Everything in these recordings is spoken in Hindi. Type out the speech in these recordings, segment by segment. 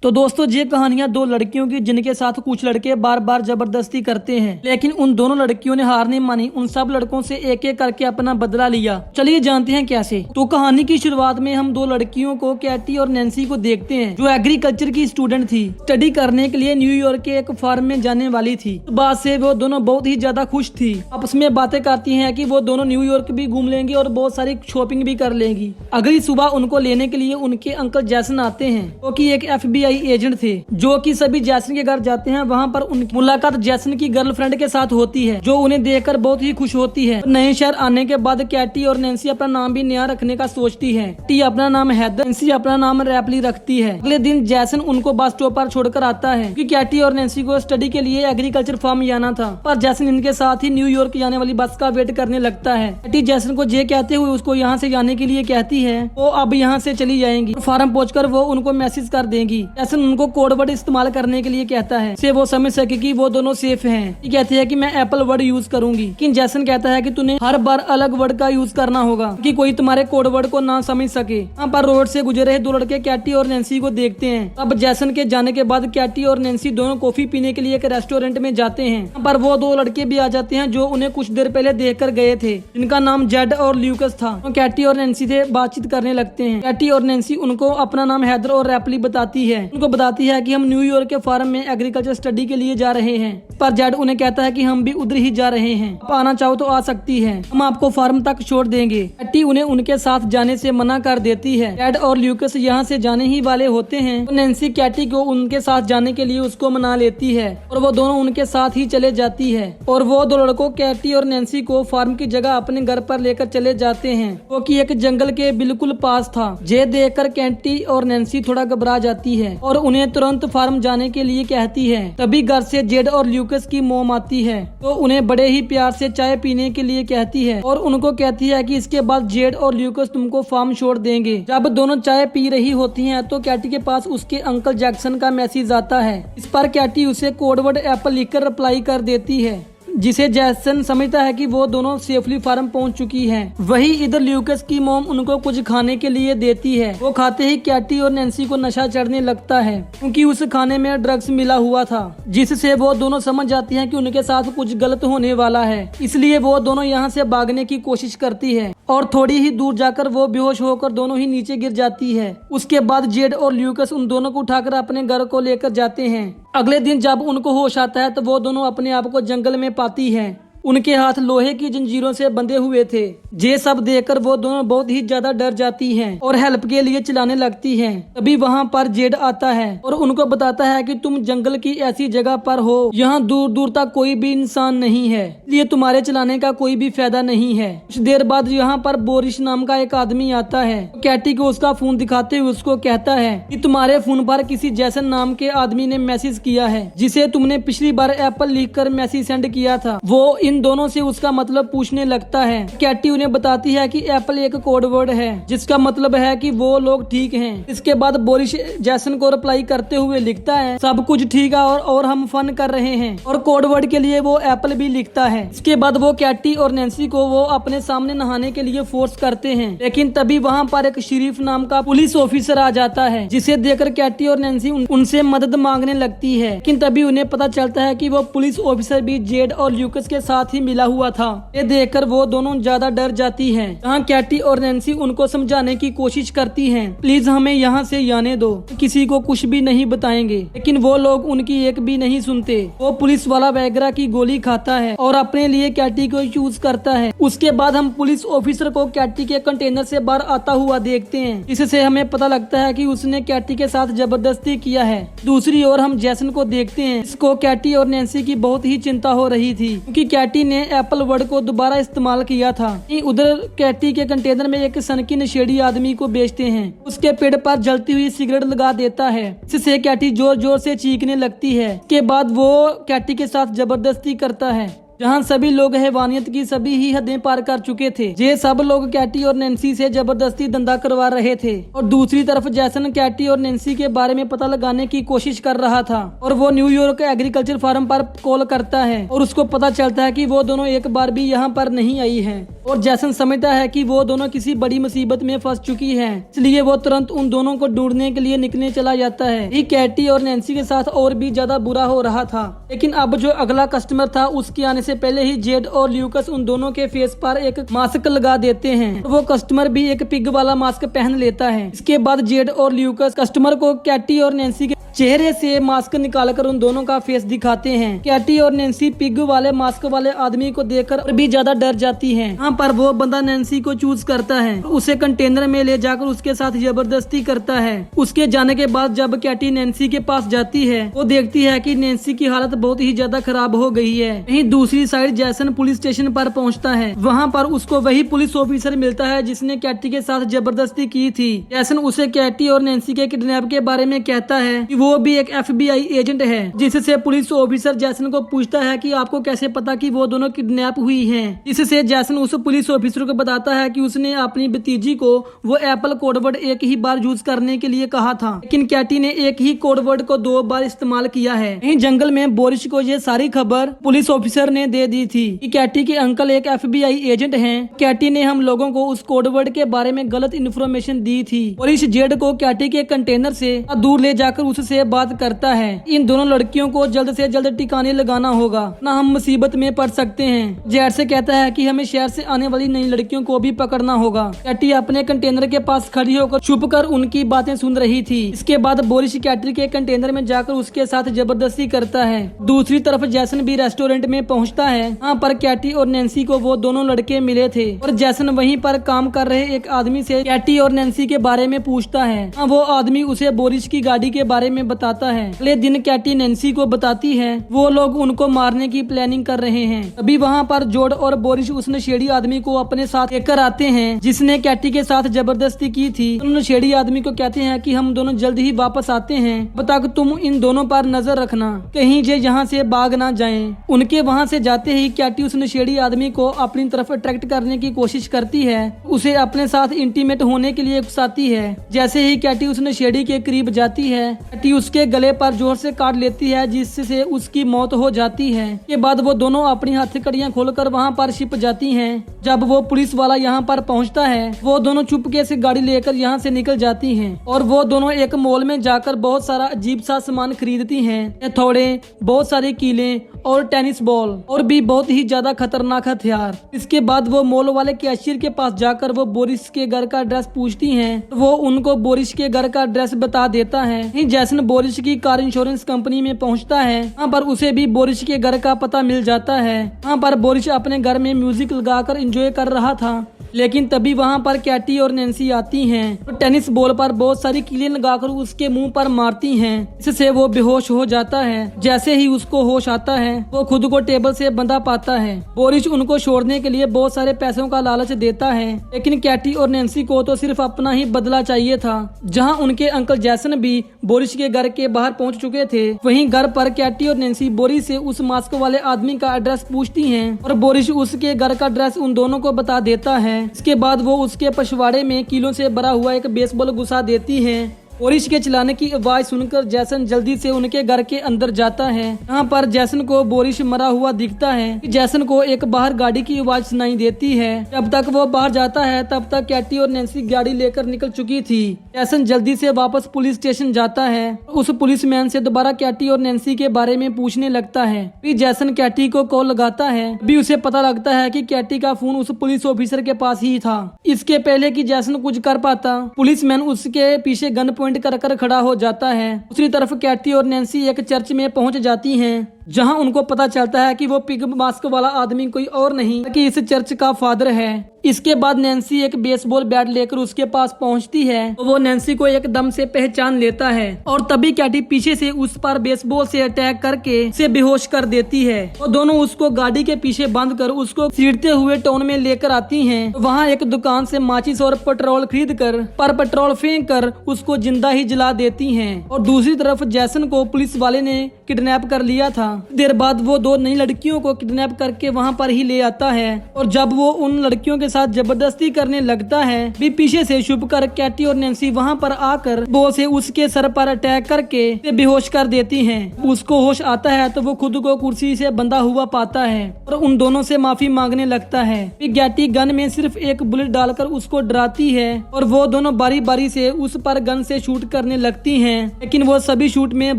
तो दोस्तों ये कहानियां दो लड़कियों की जिनके साथ कुछ लड़के बार बार जबरदस्ती करते हैं, लेकिन उन दोनों लड़कियों ने हार नहीं मानी। उन सब लड़कों से एक एक करके अपना बदला लिया। चलिए जानते हैं कैसे। तो कहानी की शुरुआत में हम दो लड़कियों को, कैटी और नैन्सी को देखते हैं, जो एग्रीकल्चर की स्टूडेंट थी। स्टडी करने के लिए न्यूयॉर्क के एक फार्म में जाने वाली थी। बाद से वो दोनों बहुत ही ज्यादा खुश थी। आपस में बातें करती है कि वो दोनों न्यूयॉर्क भी घूम लेंगी और बहुत सारी शॉपिंग भी कर लेंगी। अगली सुबह उनको लेने के लिए उनके अंकल जैसन आते हैं, जो कि एक FBI एजेंट थे, जो कि सभी जैसन के घर जाते हैं। वहाँ पर उनकी मुलाकात जैसन की गर्लफ्रेंड के साथ होती है, जो उन्हें देखकर बहुत ही खुश होती है। नए शहर आने के बाद कैटी और नैन्सी अपना नाम भी नया रखने का सोचती है। कैटी अपना नाम हैदर, नैन्सी अपना नाम रैपली रखती है। अगले दिन जैसन उनको बस स्टॉप पर छोड़कर आता है, क्योंकि कैटी और नैन्सी को स्टडी के लिए एग्रीकल्चर फार्म जाना था। पर जैसन इनके साथ ही न्यूयॉर्क जाने वाली बस का वेट करने लगता है। कैटी जैसन को ये कहते हुए उसको यहाँ से जाने के लिए कहती है वो अब यहाँ से चली जाएंगी। फार्म पहुंचकर वो उनको मैसेज कर देंगी। जैसन उनको कोड वर्ड इस्तेमाल करने के लिए कहता है, से वो समझ सके कि वो दोनों सेफ हैं। ये कहती है कि मैं एप्पल वर्ड यूज करूंगी, लेकिन जैसन कहता है कि तूने हर बार अलग वर्ड का यूज करना होगा, कि कोई तुम्हारे कोड वर्ड को ना समझ सके। यहाँ पर रोड से गुजर रहे दो लड़के कैटी और नैन्सी को देखते हैं। अब जैसन के जाने के बाद कैटी और नैन्सी दोनों कॉफी पीने के लिए एक रेस्टोरेंट में जाते हैं। यहाँ पर वो दो लड़के भी आ जाते हैं, जो उन्हें कुछ देर पहले देख कर गए थे, जिनका नाम जेड और ल्यूकस था। तो कैटी और नैन्सी से बातचीत करने लगते हैं। कैटी और नैन्सी उनको अपना नाम हैदर और रैपली बताती है। उनको बताती है कि हम न्यूयॉर्क के फार्म में एग्रीकल्चर स्टडी के लिए जा रहे हैं। पर जेड उन्हें कहता है कि हम भी उधर ही जा रहे हैं, आप आना चाहो तो आ सकती है, हम आपको फार्म तक छोड़ देंगे। कैटी उन्हें उनके साथ जाने से मना कर देती है। जेड और ल्यूकस यहाँ से जाने ही वाले होते हैं, तो नैन्सी कैटी को उनके साथ जाने के लिए उसको मना लेती है और वो दोनों उनके साथ ही चले जाती है। और वो दो लड़कों कैटी और नैन्सी को फार्म की जगह अपने घर पर लेकर चले जाते हैं, जो कि एक जंगल के बिल्कुल पास था। ये देखकर कैटी और नैन्सी थोड़ा घबरा जाती है और उन्हें तुरंत फार्म जाने के लिए कहती है। तभी घर से जेड और ल्यूकस की मोम आती है, तो उन्हें बड़े ही प्यार से चाय पीने के लिए कहती है और उनको कहती है कि इसके बाद जेड और ल्यूकस तुमको फार्म छोड़ देंगे। जब दोनों चाय पी रही होती हैं, तो कैटी के पास उसके अंकल जैक्सन का मैसेज आता है। इस पर कैटी उसे कोडवर्ड एप्पल लिखकर रिप्लाई कर देती है, जिसे जैसन समझता है कि वो दोनों सेफली फार्म पहुंच चुकी हैं। वही इधर ल्यूकस की मॉम उनको कुछ खाने के लिए देती है। वो खाते ही कैटी और नैन्सी को नशा चढ़ने लगता है, क्योंकि उस खाने में ड्रग्स मिला हुआ था, जिससे वो दोनों समझ जाती हैं कि उनके साथ कुछ गलत होने वाला है। इसलिए वो दोनों यहाँ से भागने की कोशिश करती है और थोड़ी ही दूर जाकर वो बेहोश होकर दोनों ही नीचे गिर जाती है। उसके बाद जेड और ल्यूकस उन दोनों को उठाकर अपने घर को लेकर जाते हैं। अगले दिन जब उनको होश आता है, तो वो दोनों अपने आप को जंगल में पाती है। उनके हाथ लोहे की जंजीरों से बंधे हुए थे। ये सब देखकर वो दोनों बहुत ही ज्यादा डर जाती हैं और हेल्प के लिए चिल्लाने लगती हैं। तभी वहाँ पर जेड आता है और उनको बताता है कि तुम जंगल की ऐसी जगह पर हो, यहाँ दूर दूर तक कोई भी इंसान नहीं है, इसलिए तुम्हारे चिल्लाने का कोई भी फायदा नहीं है। कुछ देर बाद यहाँ पर बोरिस नाम का एक आदमी आता है। कैटी को उसका फोन दिखाते हुए उसको कहता है कि तुम्हारे फोन पर किसी जैसन नाम के आदमी ने मैसेज किया है, जिसे तुमने पिछली बार एप्पल लिखकर मैसेज सेंड किया था। वो इन दोनों से उसका मतलब पूछने लगता है। कैटी उन्हें बताती है कि एप्पल एक कोड वर्ड है, जिसका मतलब है कि वो लोग ठीक हैं। इसके बाद बोरिस जैसन को रिप्लाई करते हुए लिखता है, सब कुछ ठीक है और हम फन कर रहे हैं, और कोड वर्ड के लिए वो एप्पल भी लिखता है। इसके बाद वो कैटी और नैन्सी को वो अपने सामने नहाने के लिए फोर्स करते हैं, लेकिन तभी वहाँ पर एक शरीफ नाम का पुलिस ऑफिसर आ जाता है, जिसे देखकर कैटी और नैन्सी उनसे मदद मांगने लगती है। लेकिन तभी उन्हें पता चलता है कि वो पुलिस ऑफिसर भी जेड और ल्यूकस के साथ ही मिला हुआ था। ये देखकर वो दोनों ज्यादा डर जाती हैं। यहाँ कैटी और नैन्सी उनको समझाने की कोशिश करती हैं, प्लीज हमें यहाँ से जाने दो, किसी को कुछ भी नहीं बताएंगे, लेकिन वो लोग उनकी एक भी नहीं सुनते। वो पुलिस वाला वैगरा की गोली खाता है और अपने लिए कैटी को चूज करता है। उसके बाद हम पुलिस ऑफिसर को कैटी के कंटेनर से बाहर आता हुआ देखते हैं, इससे हमें पता लगता है कि उसने कैटी के साथ जबरदस्ती किया है। दूसरी ओर हम जैसन को देखते हैं, इसको कैटी और नैन्सी की बहुत ही चिंता हो रही थी, क्योंकि कैटी ने एप्पल वर्ड को दोबारा इस्तेमाल किया था। उधर कैटी के कंटेनर में एक सनकी नशेड़ी आदमी को बेचते हैं, उसके पेड़ पर जलती हुई सिगरेट लगा देता है, जिससे कैटी जोर जोर से चीखने लगती है। के बाद वो कैटी के साथ जबरदस्ती करता है। जहाँ सभी लोग हैवानियत की सभी ही हदें पार कर चुके थे। ये सब लोग कैटी और नैन्सी से जबरदस्ती धंधा करवा रहे थे और दूसरी तरफ जैसन कैटी और नैन्सी के बारे में पता लगाने की कोशिश कर रहा था और वो न्यूयॉर्क एग्रीकल्चर फार्म पर कॉल करता है और उसको पता चलता है कि वो दोनों एक बार भी यहाँ पर नहीं आई हैं और जैसन समझता है कि वो दोनों किसी बड़ी मुसीबत में फंस चुकी हैं, इसलिए वो तुरंत उन दोनों को ढूंढने के लिए निकलने चला जाता है। ये कैटी और नैन्सी के साथ और भी ज्यादा बुरा हो रहा था, लेकिन अब जो अगला कस्टमर था उसके आने से पहले ही जेड और ल्यूकस उन दोनों के फेस पर एक मास्क लगा देते हैं। वो कस्टमर भी एक पिग वाला मास्क पहन लेता है। इसके बाद जेड और ल्यूकस कस्टमर को कैटी और नैन्सी के चेहरे से मास्क निकालकर उन दोनों का फेस दिखाते हैं। कैटी और नैन्सी पिग वाले मास्क वाले आदमी को देखकर भी ज्यादा डर जाती हैं। यहाँ पर वो बंदा नैन्सी को चूज करता है, उसे कंटेनर में ले जाकर उसके साथ जबरदस्ती करता है। उसके जाने के बाद जब कैटी नैन्सी के पास जाती है वो देखती है कि नैन्सी की हालत बहुत ही ज्यादा खराब हो गई है। वहीं दूसरी साइड जैसन पुलिस स्टेशन पर पहुँचता है। वहाँ पर उसको वही पुलिस ऑफिसर मिलता है जिसने कैटी के साथ जबरदस्ती की थी। जैसन उसे कैटी और नैन्सी के किडनैप के बारे में कहता है कि वो भी एक FBI एजेंट है, जिससे पुलिस ऑफिसर जैसन को पूछता है कि आपको कैसे पता कि वो दोनों किडनैप हुई हैं। इससे जैसन उस पुलिस ऑफिसर को बताता है कि उसने अपनी भतीजी को वो एप्पल कोडवर्ड एक ही बार यूज करने के लिए कहा था, लेकिन कैटी ने एक ही कोडवर्ड को 2 बार इस्तेमाल किया है। यहीं जंगल में बोरिस को ये सारी खबर पुलिस ऑफिसर ने दे दी थी कि कैटी के अंकल एक FBI एजेंट हैं। कैटी ने हम लोगों को उस कोडवर्ड के बारे में गलत इन्फॉर्मेशन दी थी। बोरिस जेड को कैटी के कंटेनर से दूर ले जाकर उससे बात करता है। इन दोनों लड़कियों को जल्द से जल्द टिकाने लगाना होगा, ना हम मुसीबत में पड़ सकते हैं। जेड से कहता है कि हमें शहर से आने वाली नई लड़कियों को भी पकड़ना होगा। कैटी अपने कंटेनर के पास खड़ी होकर छुपकर उनकी बातें सुन रही थी। इसके बाद बोरिस कैटी के कंटेनर में जाकर उसके साथ जबरदस्ती करता है। दूसरी तरफ जैसन भी रेस्टोरेंट में पहुंचता है। यहाँ पर कैटी और नैन्सी को वो दोनों लड़के मिले थे और जैसन वहीं पर काम कर रहे एक आदमी से कैटी और नैन्सी के बारे में पूछता है। वो आदमी उसे बोरिस की गाड़ी के बारे में बताता है। अगले दिन कैटी नैन्सी को बताती है वो लोग उनको मारने की प्लानिंग कर रहे हैं। अभी वहाँ पर जोड और बोरिस उस नशेड़ी आदमी को अपने साथ लेकर आते हैं जिसने कैटी के साथ जबरदस्ती की थी। उन नशेड़ी आदमी को कहते हैं कि हम दोनों जल्द ही वापस आते हैं, अब तक तुम इन दोनों पर नजर रखना, कहीं ये यहाँ से भाग ना जाएं। उनके वहाँ से जाते ही कैटी उस नशेड़ी आदमी को अपनी तरफ अट्रैक्ट करने की कोशिश करती है, उसे अपने साथ इंटीमेट होने के लिए उकसाती है। जैसे ही कैटी उस नशेड़ी के करीब जाती है, कैटी उसके गले पर जोर से काट लेती है जिससे उसकी मौत हो जाती है। के बाद वो दोनों अपनी हथकड़ियां खोलकर वहाँ पर छिप जाती हैं। जब वो पुलिस वाला यहाँ पर पहुँचता है वो दोनों चुपके से गाड़ी लेकर यहाँ से निकल जाती हैं और वो दोनों एक मॉल में जाकर बहुत सारा अजीब सा सामान खरीदती हैं। हथौड़े, बहुत सारे कीले और टेनिस बॉल और भी बहुत ही ज्यादा खतरनाक हथियार। इसके बाद वो मॉल वाले कैशियर के पास जाकर वो बोरिस के घर का एड्रेस पूछती हैं। वो उनको बोरिस के घर का एड्रेस बता देता है। जैसन बोरिस की कार इंश्योरेंस कंपनी में पहुंचता है, वहाँ पर उसे भी बोरिस के घर का पता मिल जाता है। वहाँ पर बोरिस अपने घर में म्यूजिक लगाकर एंजॉय कर रहा था, लेकिन तभी वहाँ पर कैटी और नैन्सी आती हैं और टेनिस बॉल पर बहुत सारी कीलें लगाकर उसके मुंह पर मारती हैं। इससे वो बेहोश हो जाता है। जैसे ही उसको होश आता है वो खुद को टेबल से बंधा पाता है। बोरिस उनको छोड़ने के लिए बहुत सारे पैसों का लालच देता है, लेकिन कैटी और नैन्सी को तो सिर्फ अपना ही बदला चाहिए था। जहाँ उनके अंकल जैसन भी बोरिस के घर के बाहर पहुँच चुके थे, वहीं घर पर कैटी और नैन्सी बोरिस से उस मास्क वाले आदमी का एड्रेस पूछती हैं और बोरिस उसके घर का एड्रेस उन दोनों को बता देता है। इसके बाद वो उसके पछवाड़े में कीलों से भरा हुआ एक बेसबॉल घुसा देती है। बोरिस के चिल्लाने की आवाज सुनकर जैसन जल्दी से उनके घर के अंदर जाता है। यहाँ पर जैसन को बोरिस मरा हुआ दिखता है। जैसन को एक बाहर गाड़ी की आवाज सुनाई देती है। जब तक वो बाहर जाता है तब तक कैटी और नैन्सी गाड़ी लेकर निकल चुकी थी। जैसन जल्दी से वापस पुलिस स्टेशन जाता है। उस पुलिसमैन से दोबारा कैटी और नैन्सी के बारे में पूछने लगता है। फिर जैसन कैटी को कॉल लगाता है। भी उसे पता लगता है कि कैटी का फोन उस पुलिस ऑफिसर के पास ही था। इसके पहले कि जैसन कुछ कर पाता, पुलिसमैन उसके पीछे गन पॉइंट कर खड़ा हो जाता है। दूसरी तरफ कैटी और नैन्सी एक चर्च में पहुंच जाती हैं, जहां उनको पता चलता है कि वो पिग मास्क वाला आदमी कोई और नहीं कि इस चर्च का फादर है। इसके बाद नैन्सी एक बेसबॉल बैट लेकर उसके पास पहुंचती है। तो वो नैन्सी को एकदम से पहचान लेता है और तभी कैटी पीछे से उस पर बेसबॉल से अटैक करके उसे बेहोश कर देती है। वो दोनों उसको गाड़ी के पीछे बांध कर उसको सीढ़ते हुए टाउन में लेकर आती हैं। वहाँ एक दुकान से माचिस और पेट्रोल खरीद कर पेट्रोल फेंक कर उसको जिंदा ही जला देती हैं। और दूसरी तरफ जैसन को पुलिस वाले ने किडनैप कर लिया था। देर बाद वो दो नई लड़कियों को किडनैप करके वहाँ पर ही ले आता है और जब वो उन लड़कियों के साथ जबरदस्ती करने लगता है भी पीछे से छुप कर कैटी और नैन्सी वहाँ पर आकर वो से उसके सर पर अटैक करके बेहोश कर देती हैं। उसको होश आता है तो वो खुद को कुर्सी से बंधा हुआ पाता है और उन दोनों से माफी मांगने लगता है। कैटी गन में सिर्फ एक बुलेट डालकर उसको डराती है और वो दोनों बारी बारी से उस पर गन से शूट करने लगती हैं, लेकिन वो सभी शूट में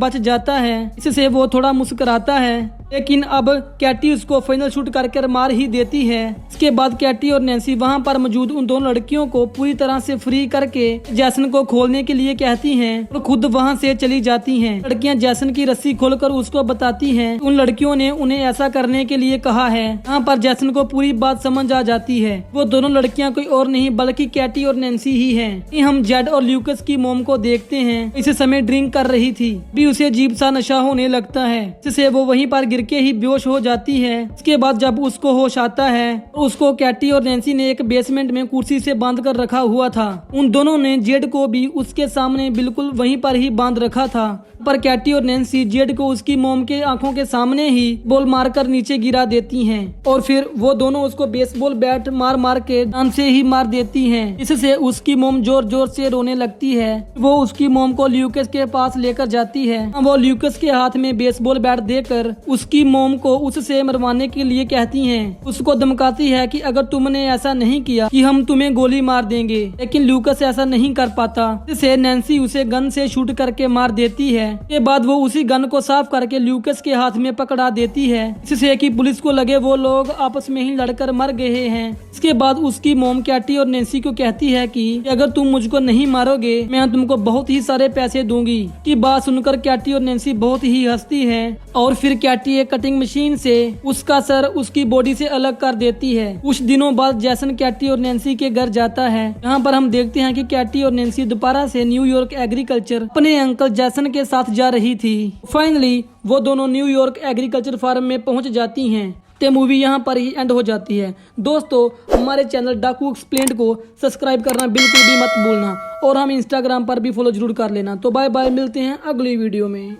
बच जाता है। इससे वो थोड़ा मुस्कुराता है, लेकिन अब कैटी उसको फाइनल शूट करके मार ही देती है। इसके बाद कैटी और नैन्सी वहाँ पर मौजूद उन दोनों लड़कियों को पूरी तरह से फ्री करके जैसन को खोलने के लिए कहती हैं और खुद वहाँ से चली जाती हैं। लड़कियाँ जैसन की रस्सी खोलकर उसको बताती हैं उन लड़कियों ने उन्हें ऐसा करने के लिए कहा है। यहाँ पर जैसन को पूरी बात समझ आ जाती है। वो दोनों लड़कियाँ कोई और नहीं बल्कि कैटी और नैन्सी ही है। हम जेड और ल्यूकस की मोम को देखते हैं, इस समय ड्रिंक कर रही थी भी उसे अजीब सा नशा होने लगता है, जिससे वो वहीं पर गिर के ही बेहोश हो जाती है। इसके बाद जब उसको होश आता है उसको कैटी और नैन्सी ने एक बेसमेंट में कुर्सी से बांध कर रखा हुआ था। उन दोनों ने जेड को भी उसके सामने बिल्कुल वहीं पर ही बांध रखा था, पर कैटी और नैन्सी जेड को उसकी मोम के आंखों के सामने ही बॉल मारकर नीचे गिरा देती हैं और फिर वो दोनों उसको बेसबॉल बैट मार मार के जान से ही मार देती हैं। इससे उसकी मोम जोर जोर से रोने लगती है। वो उसकी मोम को ल्यूकस के पास लेकर जाती है। वो ल्यूकस के हाथ में बेसबॉल बैट देकर उसकी मोम को उससे मरवाने के लिए कहती हैं। उसको धमकाती है कि अगर तुमने ऐसा नहीं किया कि हम तुम्हें गोली मार देंगे, लेकिन ल्यूकस ऐसा नहीं कर पाता। इससे नैन्सी उसे गन से शूट करके मार देती है। के बाद वो उसी गन को साफ करके ल्यूकस के हाथ में पकड़ा देती है, इससे कि पुलिस को लगे वो लोग आपस में ही लड़कर मर गए हैं। इसके बाद उसकी मोम कैटी और नैन्सी को कहती है कि अगर तुम मुझको नहीं मारोगे मैं तुमको बहुत ही सारे पैसे दूंगी। की बात सुनकर कैटी और नैन्सी बहुत ही हंसती है और फिर कैटी एक कटिंग मशीन से उसका सर उसकी बॉडी से अलग कर देती है। कुछ दिनों बाद जैसन कैटी और नैन्सी के घर जाता है। यहाँ पर हम देखते हैं कि कैटी और नैन्सी दोबारा से न्यूयॉर्क एग्रीकल्चर अपने अंकल जैसन के साथ जा रही थी। फाइनली वो दोनों न्यूयॉर्क एग्रीकल्चर फार्म में पहुंच जाती हैं। ते मूवी यहाँ पर ही एंड हो जाती है। दोस्तों हमारे चैनल डाकू एक्सप्लेन्ड को सब्सक्राइब करना बिल्कुल भी मत भूलना और हम इंस्टाग्राम पर भी फॉलो जरूर कर लेना। तो बाय बाय, मिलते हैं अगली वीडियो में।